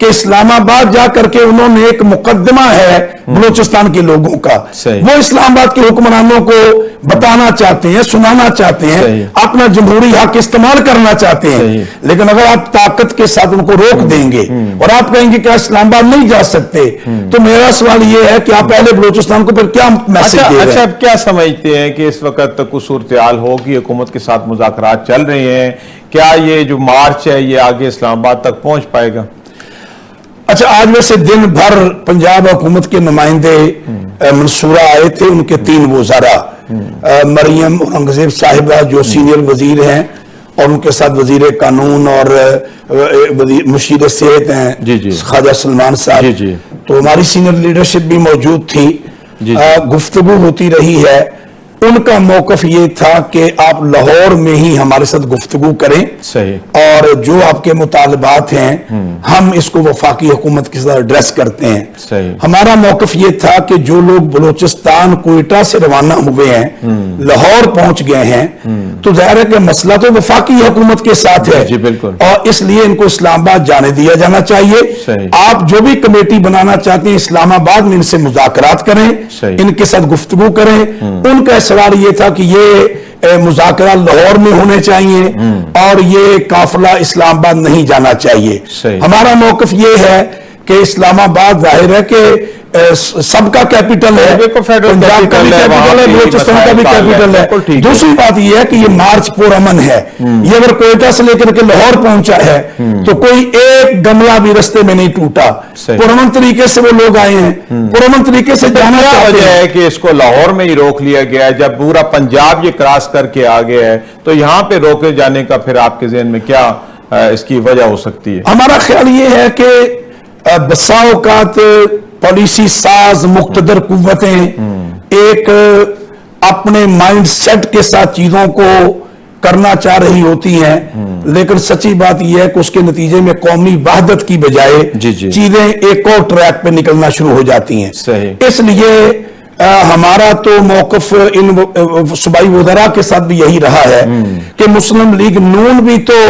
کہ اسلام آباد جا کر کے انہوں نے ایک مقدمہ ہے بلوچستان کے لوگوں کا، وہ اسلام آباد کے حکمرانوں کو بتانا چاہتے ہیں، سنانا چاہتے ہیں، اپنا جمہوری حق استعمال کرنا چاہتے ہیں، لیکن اگر آپ طاقت کے ساتھ ان کو روک دیں گے اور آپ کہیں گے کہ اسلام آباد نہیں جا سکتے، تو میرا سوال یہ ہے کہ آپ پہلے بلوچستان کو پھر کیا میسج دے رہے ہیں؟ اچھا، اب کیا سمجھتے ہیں کہ اس وقت کچھ صورتحال ہوگی، حکومت کے ساتھ مذاکرات چل رہے ہیں، کیا یہ جو مارچ ہے یہ آگے اسلام آباد تک پہنچ پائے گا؟ اچھا، آج ویسے دن بھر پنجاب حکومت کے نمائندے منصورہ آئے تھے، ان کے 3 وزراء مریم اورنگزیب صاحبہ جو سینئر وزیر ہیں، اور ان کے ساتھ وزیر قانون اور مشیر صحت ہیں خواجہ سلمان صاحب، تو ہماری سینئر لیڈرشپ بھی موجود تھی، گفتگو ہوتی رہی ہے۔ ان کا موقف یہ تھا کہ آپ لاہور میں ہی ہمارے ساتھ گفتگو کریں، اور جو آپ کے مطالبات ہیں ہم اس کو وفاقی حکومت کے ساتھ ایڈریس کرتے ہیں۔ ہمارا موقف یہ تھا کہ جو لوگ بلوچستان کوئٹہ سے روانہ ہوئے ہیں، لاہور پہنچ گئے ہیں، تو ظاہر ہے کہ مسئلہ تو وفاقی حکومت کے ساتھ ہے، اور اس لیے ان کو اسلام آباد جانے دیا جانا چاہیے۔ آپ جو بھی کمیٹی بنانا چاہتے ہیں اسلام آباد میں ان سے مذاکرات کریں، ان کے ساتھ گفتگو کریں۔ ان کا سوال یہ تھا کہ یہ مذاکرات لاہور میں ہونے چاہیے اور یہ قافلہ اسلام آباد نہیں جانا چاہیے۔ ہمارا موقف یہ ہے کہ اسلام آباد ظاہر ہے کہ سب کا کیپٹل ہے، پنجاب کا بھی کیپٹل ہے، بلوچستان کا بھی کیپٹل ہے۔ دوسری بات یہ ہے کہ یہ مارچ پر امن ہے، یہ اگر کوئٹہ سے لے کر کے لاہور پہنچا ہے تو کوئی ایک گملہ بھی رستے میں نہیں ٹوٹا، پرامن طریقے سے وہ لوگ آئے ہیں، پرامن طریقے سے جانا چاہتے ہیں۔ ہے کہ اس کو لاہور میں ہی روک لیا گیا ہے، جب پورا پنجاب یہ کراس کر کے آ گیا ہے تو یہاں پہ روکے جانے کا پھر آپ کے ذہن میں کیا اس کی وجہ ہو سکتی ہے؟ ہمارا خیال یہ ہے کہ بسا اوقات پالیسی ساز مقتدر قوتیں ایک اپنے مائنڈ سیٹ کے ساتھ چیزوں کو کرنا چاہ رہی ہوتی ہیں، لیکن سچی بات یہ ہے کہ اس کے نتیجے میں قومی وحدت کی بجائے چیزیں ایک اور ٹریک پہ نکلنا شروع ہو جاتی ہیں۔ اس لیے ہمارا تو موقف ان صوبائی وزراء کے ساتھ بھی یہی رہا ہے کہ مسلم لیگ نون بھی تو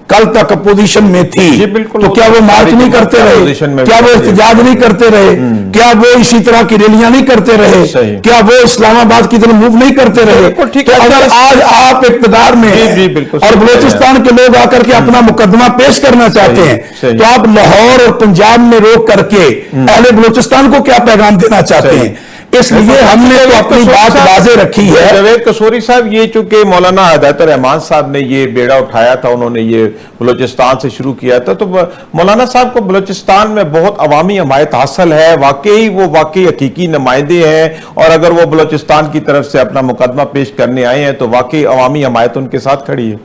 کل تک اپوزیشن میں تھی، تو کیا وہ مارچ نہیں کرتے رہے؟ کیا وہ احتجاج نہیں کرتے رہے؟ کیا وہ اسی طرح کی ریلیاں نہیں کرتے رہے؟ کیا وہ اسلام آباد کی طرف موو نہیں کرتے رہے؟ تو اگر آج آپ اقتدار میں ہیں اور بلوچستان کے لوگ آ کر کے اپنا مقدمہ پیش کرنا چاہتے ہیں، تو آپ لاہور اور پنجاب میں روک کر کے اہل بلوچستان کو کیا پیغام دینا چاہتے ہیں؟ اس لیے ہم نے تو اپنی بات واضح رکھی ہے۔ جاوید قصوری صاحب، یہ چونکہ مولانا ہدایت الرحمان صاحب نے یہ بیڑا اٹھایا تھا، انہوں نے یہ بلوچستان سے شروع کیا تھا، تو مولانا صاحب کو بلوچستان میں بہت عوامی حمایت حاصل ہے، واقعی وہ واقعی حقیقی نمائندے ہیں، اور اگر وہ بلوچستان کی طرف سے اپنا مقدمہ پیش کرنے آئے ہیں تو واقعی عوامی حمایت ان کے ساتھ کھڑی ہے۔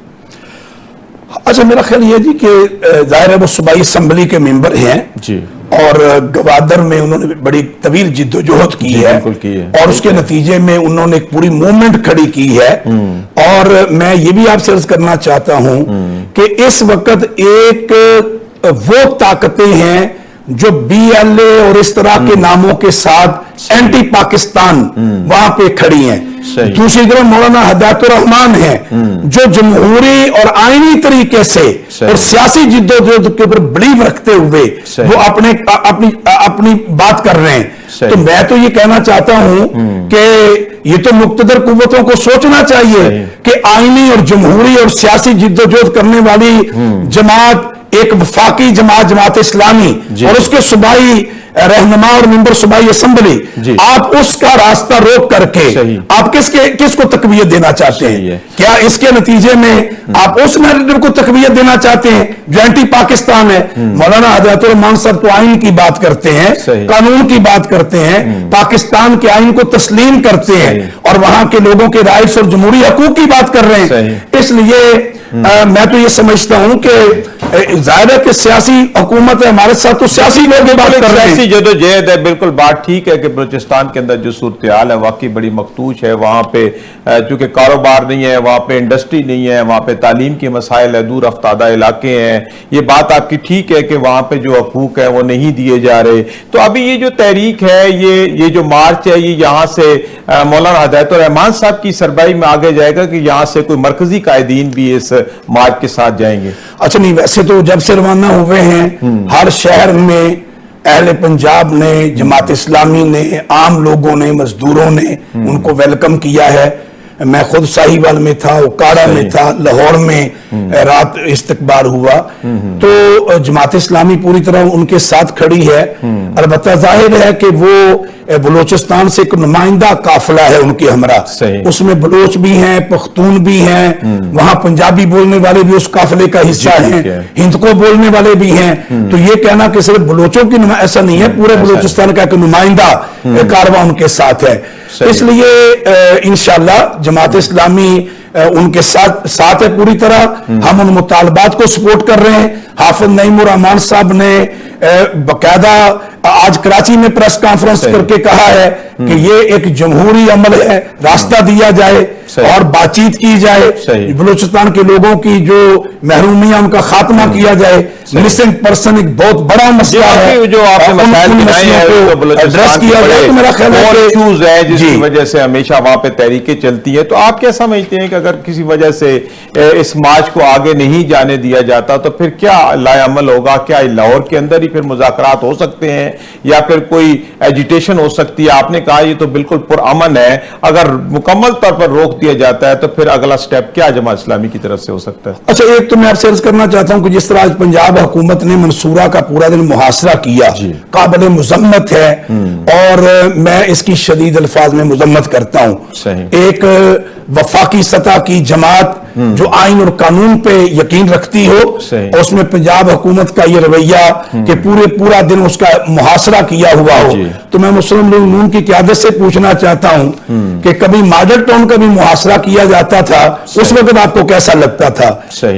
اچھا، میرا خیال یہ جی کہ ظاہر ہے وہ صوبائی اسمبلی کے ممبر ہیں اور گوادر میں انہوں نے بڑی طویل جد و جہد کی ہے، اور اس کے نتیجے میں انہوں نے ایک پوری موومنٹ کھڑی کی ہے۔ اور میں یہ بھی آپ سے عرض کرنا چاہتا ہوں کہ اس وقت ایک وہ طاقتیں ہیں جو بی ایل اے اور اس طرح کے ناموں کے ساتھ اینٹی پاکستان وہاں پہ کھڑی ہیں، دوسری طرف مولانا ہدایت الرحمان ہیں جو جمہوری اور آئینی طریقے سے اور سیاسی جد و جہد کے اوپر بلیو رکھتے ہوئے وہ اپنی بات کر رہے ہیں۔ تو میں تو یہ کہنا چاہتا ہوں کہ یہ تو مقتدر قوتوں کو سوچنا چاہیے کہ آئینی اور جمہوری اور سیاسی جد و جہد کرنے والی جماعت ایک وفاقی جماعت اسلامی اور اس کے صوبائی رہنما اور ممبر صوبائی اسمبلی، آپ اس کا راستہ روک کر کے آپ کس کو تقویت دینا چاہتے ہیں؟ کیا اس کے نتیجے میں آپ اس نیریٹو کو تقویت دینا چاہتے ہیں جو اینٹی پاکستان ہے؟ مولانا ہدایت الرحمان صاحب تو آئین کی بات کرتے ہیں، قانون کی بات کرتے ہیں، پاکستان کے آئین کو تسلیم کرتے ہیں اور وہاں کے لوگوں کے رائٹس اور جمہوری حقوق کی بات کر رہے ہیں۔ اس لیے میں تو یہ سمجھتا ہوں کہ ظاہر ہے کہ سیاسی حکومت ہے ہمارے ساتھ، تو سیاسی لوگ بات کر رہے ہیں، سیاسی جدوجہد ہے۔ بالکل بات ٹھیک ہے کہ بلوچستان کے اندر جو صورتحال ہے واقعی بڑی مخدوش ہے، وہاں پہ چونکہ کاروبار نہیں ہے وہاں پہ، انڈسٹری نہیں ہے وہاں پہ، تعلیم کے مسائل ہے، دور افتادہ علاقے ہیں، یہ بات آپ کی ٹھیک ہے کہ وہاں پہ جو حقوق ہیں وہ نہیں دیے جا رہے. تو ابھی یہ جو تحریک ہے، یہ جو مارچ ہے، یہ یہاں سے مولانا ہدایت الرحمان صاحب کی سربراہی میں آگے جائے گا کہ یہاں سے کوئی مرکزی قائدین بھی اس مارچ کے ساتھ جائیں گے؟ اچھا نہیں، ویسے تو جب سے روانہ ہوئے ہیں ہر شہر میں اہل پنجاب نے، جماعت اسلامی نے، عام لوگوں نے، مزدوروں نے ان کو ویلکم کیا ہے. میں خود ساہیوال میں تھا، اوکاڑا میں تھا، لاہور میں رات استقبال ہوا. تو جماعت اسلامی پوری طرح ان کے ساتھ کھڑی ہے. البتہ ظاہر ہے کہ وہ بلوچستان سے ایک نمائندہ قافلہ ہے ان کے ہمراہ، اس میں بلوچ بھی ہیں، پختون بھی ہیں، وہاں پنجابی بولنے والے بھی اس قافلے کا حصہ ہیں، ہندکو بولنے والے بھی ہیں. تو یہ کہنا کہ صرف بلوچوں کی ایسا نہیں ہے، پورے بلوچستان کا ایک نمائندہ کارواں ان کے ساتھ ہے. اس لیے انشاءاللہ جماعت اسلامی ان کے ساتھ ہے پوری طرح. ہم ان مطالبات کو سپورٹ کر رہے ہیں. حافظ نعیم الرحمان صاحب نے باقاعدہ آج کراچی میں پریس کانفرنس کر کے کہا ہے کہ یہ ایک جمہوری عمل ہے، راستہ دیا جائے اور بات چیت کی جائے، بلوچستان کے لوگوں کی جو محرومیاں ان کا خاتمہ کیا جائے. مسنگ پرسن ایک بہت بڑا مسئلہ ہے، جو آپ نے مسائل گنائے ہیں ایڈریس کیا جائے. تو میرا خیال ہے جس کی وجہ سے ہمیشہ وہاں پہ تحریکیں چلتی ہیں. تو آپ کیا سمجھتے ہیں کہ اگر کسی وجہ سے اس مارچ کو آگے نہیں جانے دیا جاتا تو پھر کیا لائے عمل ہوگا؟ کیا لاہور کے اندر ہی پھر مذاکرات ہو سکتے ہیں یا پھر کوئی ایجیٹیشن ہو سکتی ہے؟ آپ نے کہا یہ تو بالکل پرامن ہے، اگر مکمل طور پر روک دیا جاتا ہے تو پھر اگلا سٹیپ کیا جماعت اسلامی کی طرف سے ہو سکتا ہے؟ اچھا، ایک تو میں آپ سے عرض کرنا چاہتا ہوں کہ جس طرح آج پنجاب حکومت نے منصورہ کا پورا دن محاصرہ کیا، قابل مذمت ہے اور میں اس کی شدید الفاظ میں مذمت کرتا ہوں. ایک وفاقی سطح کی جماعت جو آئین اور قانون پہ یقین رکھتی ہو، اور اس میں پنجاب حکومت کا یہ رویہ کہ پورا دن اس کا محاصرہ کیا ہوا ہو. تو میں مسلم لیگ نون کی قیادت سے پوچھنا چاہتا ہوں کہ کبھی ماڈل ٹاؤن کا بھی محاصرہ کیا جاتا تھا، اس وقت آپ کو کیسا لگتا تھا؟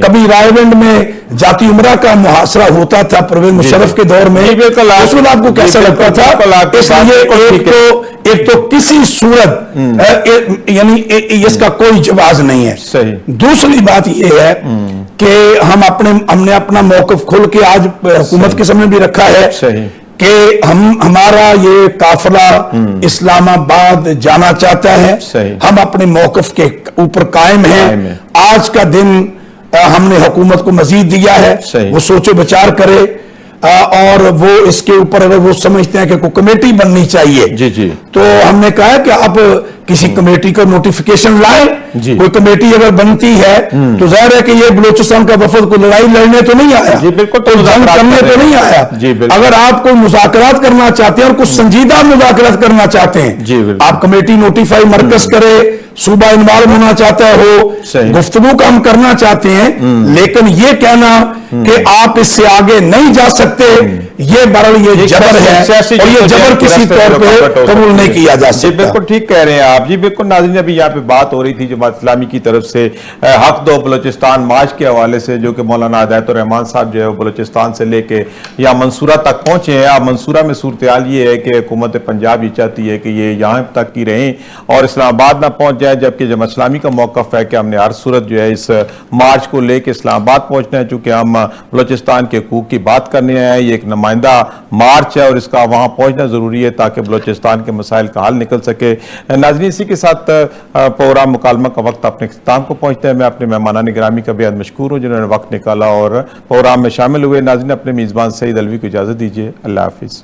کبھی رائے گنج میں جاتی عمرہ کا محاصرہ ہوتا تھا پرویز مشرف کے دور میں، اس وقت آپ کو کیسا لگتا تھا؟ اس لیے ایک تو کسی صورت یعنی اس کا کوئی جواز نہیں ہے. دوسری بات یہ ہے کہ ہم نے اپنا موقف کھل کے آج حکومت کے سامنے بھی رکھا ہے کہ ہمارا یہ قافلہ اسلام آباد جانا چاہتا ہے. ہم اپنے موقف کے اوپر قائم ہیں. آج کا دن ہم نے حکومت کو مزید دیا ہے، وہ سوچ بچار کرے اور وہ اس کے اوپر اگر وہ سمجھتے ہیں کہ کوئی کمیٹی بننی چاہیے تو ہم نے کہا کہ آپ کسی کمیٹی کا نوٹیفیکیشن لائیں. کوئی کمیٹی اگر بنتی ہے تو ظاہر ہے کہ یہ بلوچستان کا وفد کو لڑائی لڑنے تو نہیں آیا، جنگ کرنے تو نہیں آیا. اگر آپ کوئی مذاکرات کرنا چاہتے ہیں اور کچھ سنجیدہ مذاکرات کرنا چاہتے ہیں، آپ کمیٹی نوٹیفائی مرکز کرے، صوبہ انوالو ہونا چاہتا ہو، گفتگو کا ہم کرنا چاہتے ہیں. لیکن یہ کہنا کہ آپ اس سے آگے نہیں جا سکتے، یہ برحال یہ جبر ہے اور یہ جبر کسی طور پہ قبول نہیں کیا جا سکتا. بالکل ٹھیک کہہ رہے ہیں آپ. جی بالکل ناظرین، ابھی یہاں پہ بات ہو رہی تھی جماعت اسلامی کی طرف سے حق دو بلوچستان مارچ کے حوالے سے، جو کہ مولانا ہدایت الرحمان صاحب جو ہے بلوچستان سے لے کے یا منصورہ تک پہنچے ہیں. اب منصورہ میں صورتحال یہ ہے کہ حکومت پنجاب یہ چاہتی ہے کہ یہ یہاں تک ہی رہیں اور اسلام آباد نہ پہنچ جائے، جبکہ جماعت اسلامی کا موقف ہے کہ ہم نے ہر صورت جو ہے اس مارچ کو لے کے اسلام آباد پہنچنا ہے، چونکہ ہم بلوچستان کے حقوق کی بات کرنے آئے ہیں. یہ ایک نمائندہ مارچ ہے اور اس کا وہاں پہنچنا ضروری ہے تاکہ بلوچستان کے مسائل کا حل نکل سکے. ناظرین، اسی کے ساتھ پروگرام مکالمہ کا وقت اپنے اختتام کو پہنچتا ہے. میں اپنے مہمانان گرامی کا بے حد مشکور ہوں جنہوں نے وقت نکالا اور پروگرام میں شامل ہوئے. ناظرین، اپنے میزبان سعید علوی کو اجازت دیجیے. اللہ حافظ.